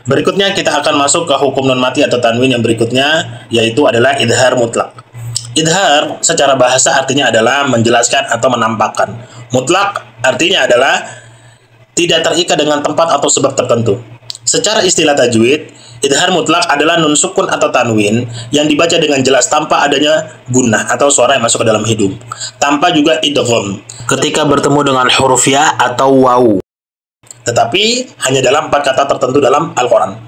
Berikutnya kita akan masuk ke hukum nun mati atau tanwin yang berikutnya, yaitu adalah idhar mutlak. Idhar secara bahasa artinya adalah menjelaskan atau menampakkan. Mutlak artinya adalah tidak terikat dengan tempat atau sebab tertentu. Secara istilah tajwid, idhar mutlak adalah nun sukun atau tanwin yang dibaca dengan jelas tanpa adanya gunnah atau suara yang masuk ke dalam hidung, tanpa juga idgham ketika bertemu dengan huruf ya atau wawu, tetapi hanya dalam 4 kata tertentu dalam Al-Quran.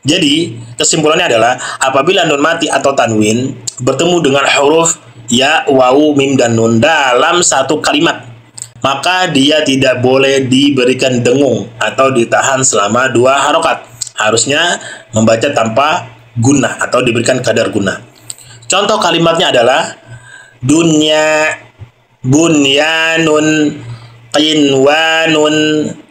Jadi, kesimpulannya adalah apabila nun mati atau tanwin bertemu dengan huruf ya, wawu, mim, dan nun dalam satu kalimat, maka dia tidak boleh diberikan dengung atau ditahan selama 2 harokat. Harusnya membaca tanpa gunnah atau diberikan kadar gunnah. Contoh kalimatnya adalah dunya, bunyanun, qinwanun,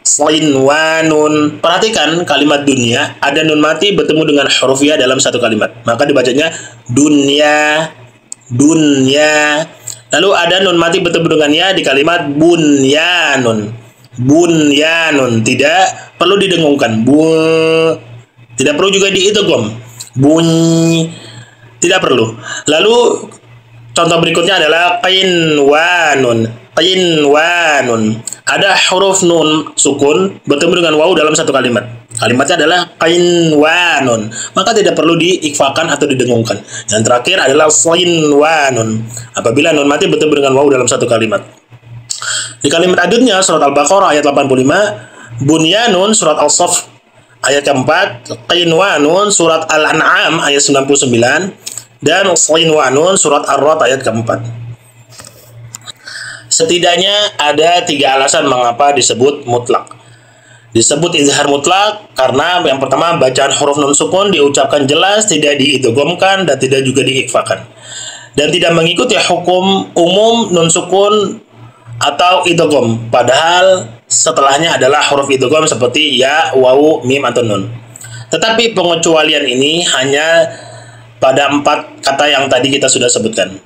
sinwanun. Perhatikan kalimat dunia, ada nun mati bertemu dengan huruf ya dalam satu kalimat, maka dibacanya dunya, dunya. Lalu ada nun mati bertemu dengan ya di kalimat bunyanun, bunyanun. Tidak perlu didengungkan, tidak perlu juga diidgham, bunyi, tidak perlu. Lalu contoh berikutnya adalah qinwanun, qinwanun. Ada huruf nun sukun bertemu dengan wawu dalam satu kalimat. Kalimatnya adalah qinwanun, maka tidak perlu diikhfakan atau didengungkan. Yang terakhir adalah sinwanun, apabila nun mati bertemu dengan wawu dalam satu kalimat. Di kalimat adudnya surat Al-Baqarah ayat 85, bunyanun surat Al-Saff ayat keempat, qinwanun surat Al-An'am ayat 99, dan sinwanun surat Ar-Ra'd ayat keempat. Setidaknya ada 3 alasan mengapa disebut mutlak. Disebut izhar mutlak karena yang pertama, bacaan huruf nun sukun diucapkan jelas, tidak diidghamkan dan tidak juga diikhfakan, dan tidak mengikuti hukum umum nun sukun atau idgham, padahal setelahnya adalah huruf idgham seperti ya, wawu, mim, atau nun. Tetapi pengecualian ini hanya pada 4 kata yang tadi kita sudah sebutkan.